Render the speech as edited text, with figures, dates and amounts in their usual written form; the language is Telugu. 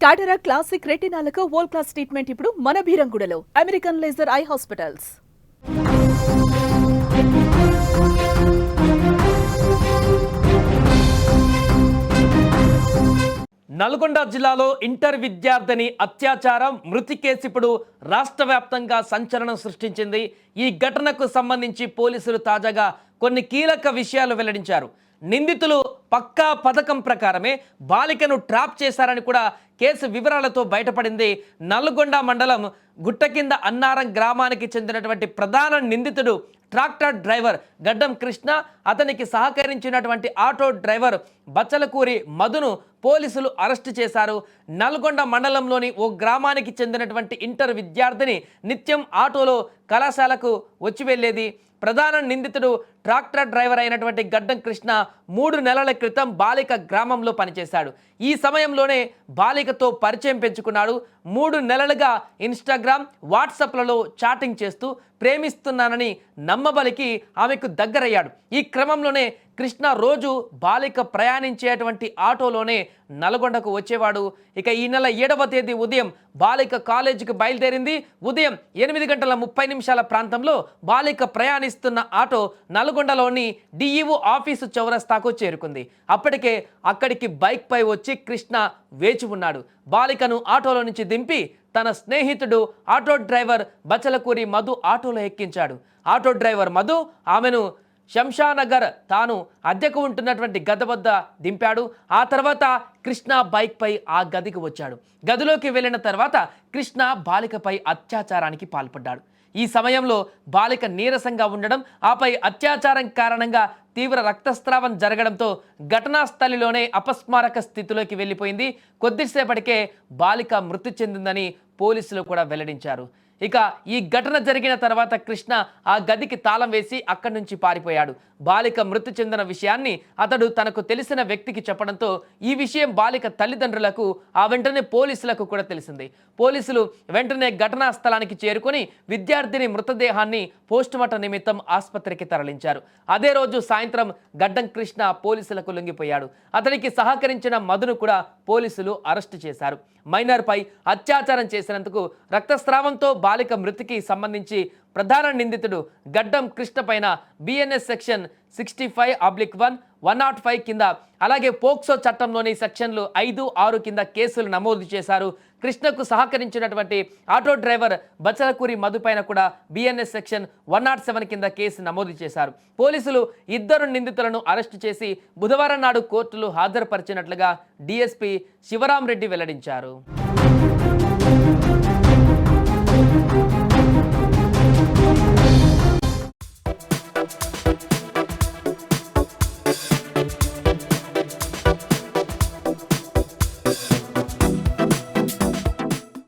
టాటరా క్లాసిక్ రెటినాలకు వరల్డ్ క్లాస్ ట్రీట్మెంట్ ఇప్పుడు మన భీరంగూడలో American laser eye hospitals. Nalgonda జిల్లాలో ఇంటర్ విద్యార్థిని అత్యాచారం మృతి కేసు ఇప్పుడు రాష్ట్ర వ్యాప్తంగా సంచలనం సృష్టించింది. ఈ ఘటనకు సంబంధించి పోలీసులు తాజాగా కొన్ని కీలక విషయాలు వెల్లడించారు. నిందితులు పక్కా పథకం ప్రకారమే బాలికను ట్రాప్ చేశారని కూడా కేసు వివరాలతో బయటపడింది. నల్గొండ మండలం గుట్టకింద అన్నారం గ్రామానికి చెందినటువంటి ప్రధాన నిందితుడు ట్రాక్టర్ డ్రైవర్ గడ్డం కృష్ణ, అతనికి సహకరించినటువంటి ఆటో డ్రైవర్ బచ్చలకూరి మధును పోలీసులు అరెస్టు చేశారు. నల్గొండ మండలంలోని ఓ గ్రామానికి చెందినటువంటి ఇంటర్ విద్యార్థిని నిత్యం ఆటోలో కళాశాలకు వచ్చి వెళ్ళేది. ప్రధాన నిందితుడు ట్రాక్టర్ డ్రైవర్ అయినటువంటి గడ్డం కృష్ణ 3 నెలల క్రితం బాలిక గ్రామంలో పనిచేశాడు. ఈ సమయంలోనే బాలికతో పరిచయం పెంచుకున్నాడు. 3 నెలలుగా ఇన్స్టాగ్రామ్, వాట్సాప్లలో చాటింగ్ చేస్తూ ప్రేమిస్తున్నానని నమ్మబలికి ఆమెకు దగ్గరయ్యాడు. ఈ క్రమంలోనే కృష్ణ రోజు బాలిక ప్రయాణించేటువంటి ఆటోలోనే నల్గొండకు వచ్చేవాడు. ఇక ఈ నెల 7వ తేదీ ఉదయం బాలిక కాలేజీకి బయలుదేరింది. ఉదయం 8:30 ప్రాంతంలో బాలిక ప్రయాణిస్తున్న ఆటో నల్గొండలోని డిఈఓ ఆఫీసు చౌరస్తాకు చేరుకుంది. అప్పటికే అక్కడికి బైక్ పై వచ్చి కృష్ణ వేచి ఉన్నాడు. బాలికను ఆటోలో నుంచి దింపి తన స్నేహితుడు ఆటో డ్రైవర్ బచ్చలకూరి మధు ఆటోలో ఎక్కించాడు. ఆటో డ్రైవర్ మధు ఆమెను శంషానగర్ తాను అద్దెకు ఉంటున్నటువంటి గది వద్ద దింపాడు. ఆ తర్వాత కృష్ణ బైక్ పై ఆ గదికి వచ్చాడు. గదిలోకి వెళ్ళిన తర్వాత కృష్ణ బాలికపై అత్యాచారానికి పాల్పడ్డాడు. ఈ సమయంలో బాలిక నీరసంగా ఉండడం, ఆపై అత్యాచారం కారణంగా తీవ్ర రక్తస్రావం జరగడంతో ఘటనా స్థలిలోనే అపస్మారక స్థితిలోకి వెళ్ళిపోయింది. కొద్దిసేపటికే బాలిక మృతి చెందిందని పోలీసులు కూడా వెల్లడించారు. ఇక ఈ ఘటన జరిగిన తర్వాత కృష్ణ ఆ గదికి తాళం వేసి అక్కడి నుంచి పారిపోయాడు. బాలిక మృతి చెందిన విషయాన్ని అతడు తనకు తెలిసిన వ్యక్తికి చెప్పడంతో ఈ విషయం బాలిక తల్లిదండ్రులకు, ఆ వెంటనే పోలీసులకు కూడా తెలిసింది. పోలీసులు వెంటనే ఘటనా స్థలానికి చేరుకొని విద్యార్థిని మృతదేహాన్ని పోస్టుమార్టం నిమిత్తం ఆసుపత్రికి తరలించారు. అదే రోజు సాయంత్రం గడ్డం కృష్ణ పోలీసులకు లొంగిపోయాడు. అతనికి సహకరించిన మధును కూడా పోలీసులు అరెస్టు చేశారు. మైనర్పై అత్యాచారం చేసినందుకు రక్తస్రావంతో బాలిక మృతికి సంబంధించి ప్రధాన నిందితుడు గడ్డం కృష్ణ పైన బిఎన్ఎస్ సెక్షన్ 65/1, 105 కింద, అలాగే పోక్సో చట్టంలోని సెక్షన్లు 5, 6 కింద కేసులు నమోదు చేశారు. కృష్ణకు సహకరించినటువంటి ఆటో డ్రైవర్ బచ్చలకూరి మధు పైన కూడా బిఎన్ఎస్ సెక్షన్ 107 కింద కేసు నమోదు చేశారు. పోలీసులు 2 నిందితులను అరెస్టు చేసి బుధవారం నాడు కోర్టులో హాజరుపరిచినట్లుగా డీఎస్పీ శివరాం రెడ్డి వెల్లడించారు.